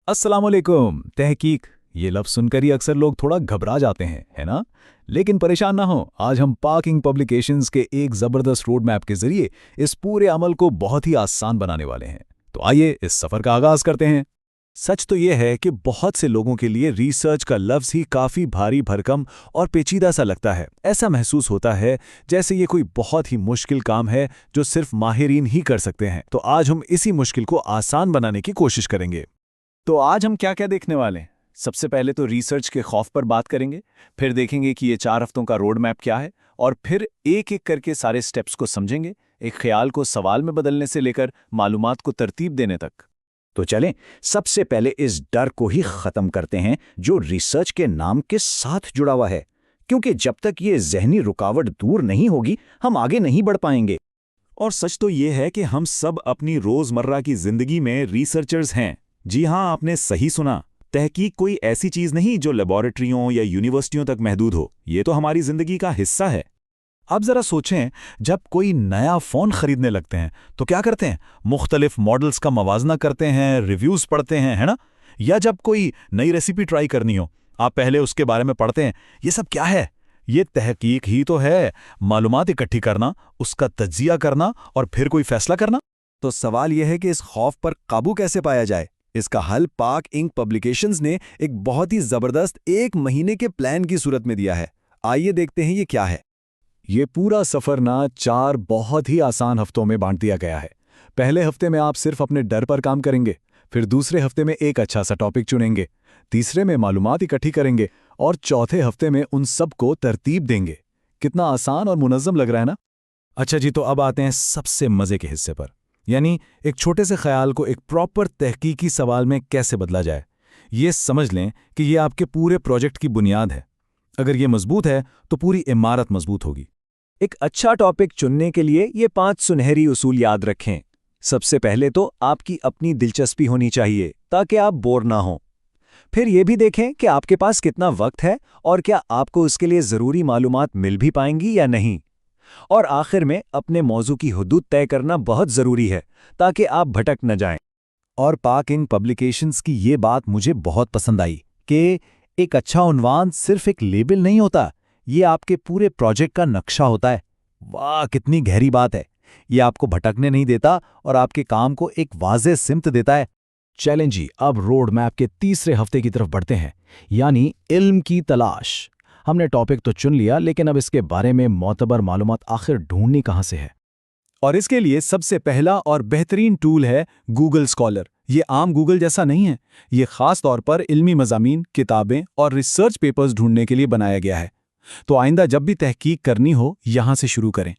अस्सलाम वालेकुम। तहकीक ये लफ्ज़ सुनकर ही अक्सर लोग थोड़ा घबरा जाते हैं, है ना? लेकिन परेशान ना हो, आज हम पाकिंग पब्लिकेशंस के एक ज़बरदस्त रोड मैप के ज़रिए इस पूरे अमल को बहुत ही आसान बनाने वाले हैं। तो आइए इस सफ़र का आगाज़ करते हैं। सच तो ये है कि बहुत से लोगों के लिए रिसर्च का लफ्ज़ ही काफ़ी भारी भरकम और पेचीदा सा लगता है। ऐसा महसूस होता है जैसे ये कोई बहुत ही मुश्किल काम है जो सिर्फ माहिरीन ही कर सकते हैं। तो आज हम इसी मुश्किल को आसान बनाने की कोशिश करेंगे। तो आज हम क्या क्या देखने वाले हैं? सबसे पहले तो रिसर्च के खौफ पर बात करेंगे, फिर देखेंगे कि ये 4 हफ्तों का रोड मैप क्या है, और फिर एक एक करके सारे स्टेप्स को समझेंगे, एक ख्याल को सवाल में बदलने से लेकर मालूमात को तरतीब देने तक। तो चलें, सबसे पहले इस डर को ही खत्म करते हैं जो रिसर्च के नाम के साथ जुड़ा हुआ है, क्योंकि जब तक ये ज़हनी रुकावट दूर नहीं होगी हम आगे नहीं बढ़ पाएंगे। और सच तो ये है कि हम सब अपनी रोज़मर्रा की ज़िंदगी में रिसर्चर्स हैं। जी हाँ, आपने सही सुना। तहकीक कोई ऐसी चीज़ नहीं जो लेबॉरेटरियों या यूनिवर्सिटियों तक महदूद हो, ये तो हमारी ज़िंदगी का हिस्सा है। अब ज़रा सोचें, जब कोई नया फ़ोन खरीदने लगते हैं तो क्या करते हैं? मुख्तलिफ मॉडल्स का मवाजना करते हैं, रिव्यूज़ पढ़ते हैं, है ना? या जब कोई नई रेसिपी ट्राई करनी हो, आप पहले उसके बारे में पढ़ते हैं। ये सब क्या है? ये तहकीक ही तो है। मालूमात इकट्ठी करना, उसका तज्जिया करना और फिर कोई फैसला करना। तो सवाल यह है कि इस खौफ पर काबू कैसे पाया जाए? इसका हल पाक इंक पब्लिकेशंस ने एक बहुत ही ज़बरदस्त 1 महीने के प्लान की सूरत में दिया है। आइए देखते हैं ये क्या है। ये पूरा सफ़र ना 4 बहुत ही आसान हफ्तों में बांट दिया गया है। पहले हफ्ते में आप सिर्फ अपने डर पर काम करेंगे, फिर दूसरे हफ्ते में एक अच्छा सा टॉपिक चुनेंगे, तीसरे में मालूमात इकट्ठी करेंगे और चौथे हफ्ते में उन सब को तरतीब देंगे। कितना आसान और मुनज़्ज़म लग रहा है ना? अच्छा जी, तो अब आते हैं सबसे मज़े के हिस्से पर, यानी एक छोटे से ख्याल को एक प्रॉपर तहकीकी सवाल में कैसे बदला जाए। ये समझ लें कि ये आपके पूरे प्रोजेक्ट की बुनियाद है। अगर ये मजबूत है तो पूरी इमारत मजबूत होगी। एक अच्छा टॉपिक चुनने के लिए ये 5 सुनहरी उसूल याद रखें। सबसे पहले तो आपकी अपनी दिलचस्पी होनी चाहिए ताकि आप बोर ना हों। फिर ये भी देखें कि आपके पास कितना वक्त है और क्या आपको उसके लिए ज़रूरी मालूमात मिल भी पाएंगी या नहीं। और आखिर में अपने मौजू की हुदूद तय करना बहुत ज़रूरी है ताकि आप भटक न जाएं। और पाक इंक पब्लिकेशंस की ये बात मुझे बहुत पसंद आई कि एक अच्छा उन्वान सिर्फ एक लेबल नहीं होता, ये आपके पूरे प्रोजेक्ट का नक्शा होता है। वाह, कितनी गहरी बात है। ये आपको भटकने नहीं देता और आपके काम को एक वाज़ेह सिमत देता है। चलें जी, अब रोड मैप के तीसरे हफ्ते की तरफ बढ़ते हैं, यानी इल्म की तलाश। हमने टॉपिक तो चुन लिया, लेकिन अब इसके बारे में मोतबर मालूमात आखिर ढूंढनी कहाँ से है? और इसके लिए सबसे पहला और बेहतरीन टूल है गूगल स्कॉलर। ये आम गूगल जैसा नहीं है, ये ख़ास तौर पर इल्मी मज़ामीन, किताबें और रिसर्च पेपर्स ढूंढने के लिए बनाया गया है। तो आइंदा जब भी तहकीक करनी हो, यहाँ से शुरू करें।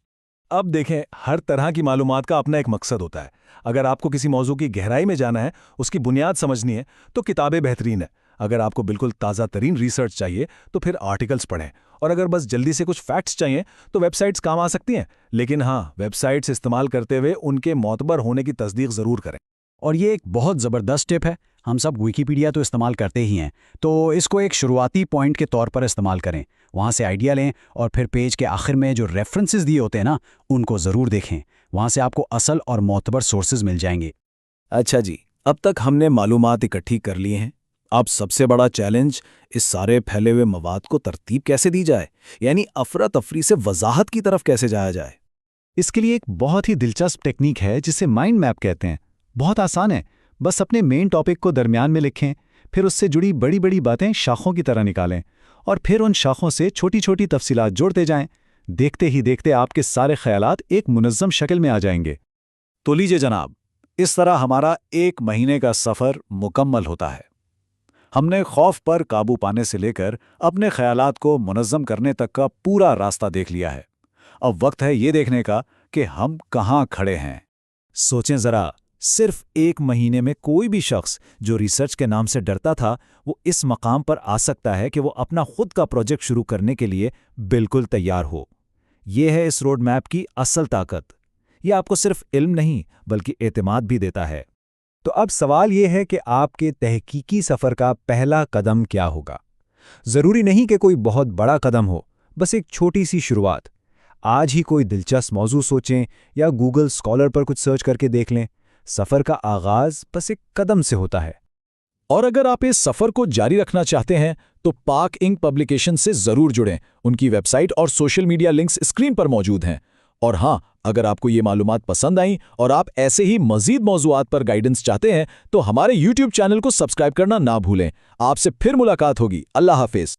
अब देखें, हर तरह की मालूमात का अपना एक मकसद होता है। अगर आपको किसी मौजू की गहराई में जाना है, उसकी बुनियाद समझनी है, तो किताबें बेहतरीन है। अगर आपको बिल्कुल ताज़ा तरीन रिसर्च चाहिए तो फिर आर्टिकल्स पढ़ें, और अगर बस जल्दी से कुछ फैक्ट्स चाहिए तो वेबसाइट्स काम आ सकती हैं। लेकिन हाँ, वेबसाइट्स इस्तेमाल करते हुए उनके मोतबर होने की तस्दीक ज़रूर करें। और ये एक बहुत ज़बरदस्त टिप है। हम सब विकिपीडिया तो इस्तेमाल करते ही हैं, तो इसको एक शुरुआती पॉइंट के तौर पर इस्तेमाल करें। वहाँ से आइडिया लें और फिर पेज के आखिर में जो रेफरेंसेस दिए होते हैं ना, उनको ज़रूर देखें। वहाँ से आपको असल और मोतबर सोर्सेज मिल जाएंगे। अच्छा जी, अब तक हमने मालूमात इकट्ठी कर लिए हैं। अब सबसे बड़ा चैलेंज, इस सारे फैले हुए मवाद को तरतीब कैसे दी जाए, यानी अफरा तफरी से वजाहत की तरफ कैसे जाया जाए। इसके लिए एक बहुत ही दिलचस्प टेक्निक है जिसे माइंड मैप कहते हैं। बहुत आसान है, बस अपने मेन टॉपिक को दरमियान में लिखें, फिर उससे जुड़ी बड़ी बड़ी बातें शाखों की तरह निकालें, और फिर उन शाखों से छोटी छोटी तफसीलात जोड़ते जाएं। देखते ही देखते आपके सारे ख्यालात एक मुनज़्ज़म शक्ल में आ जाएंगे। तो लीजिए जनाब, इस तरह हमारा 1 महीने का सफ़र मुकम्मल होता है। हमने खौफ पर काबू पाने से लेकर अपने ख्यालात को मुनज़्ज़म करने तक का पूरा रास्ता देख लिया है। अब वक्त है ये देखने का कि हम कहाँ खड़े हैं। सोचें ज़रा, सिर्फ 1 महीने में कोई भी शख्स जो रिसर्च के नाम से डरता था, वो इस मकाम पर आ सकता है कि वो अपना खुद का प्रोजेक्ट शुरू करने के लिए बिल्कुल तैयार हो। ये है इस रोड मैप की असल ताकत। ये आपको सिर्फ इल्म नहीं बल्कि एतमाद भी देता है। तो अब सवाल ये है कि आपके तहकीकी सफ़र का पहला कदम क्या होगा। ज़रूरी नहीं कि कोई बहुत बड़ा कदम हो, बस एक छोटी सी शुरुआत। आज ही कोई दिलचस्प मौजू सोचें या गूगल स्कॉलर पर कुछ सर्च करके देख लें। सफ़र का आगाज़ बस एक कदम से होता है। اور اگر آپ اس سفر کو جاری رکھنا چاہتے ہیں تو پاک انک پبلیکیشن سے ضرور جڑیں۔ ان کی ویب سائٹ اور سوشل میڈیا لنکس اسکرین پر موجود ہیں۔ اور ہاں، اگر آپ کو یہ معلومات پسند آئیں اور آپ ایسے ہی مزید موضوعات پر گائیڈنس چاہتے ہیں تو ہمارے YouTube چینل کو سبسکرائب کرنا نہ بھولیں۔ آپ سے پھر ملاقات ہوگی۔ اللہ حافظ۔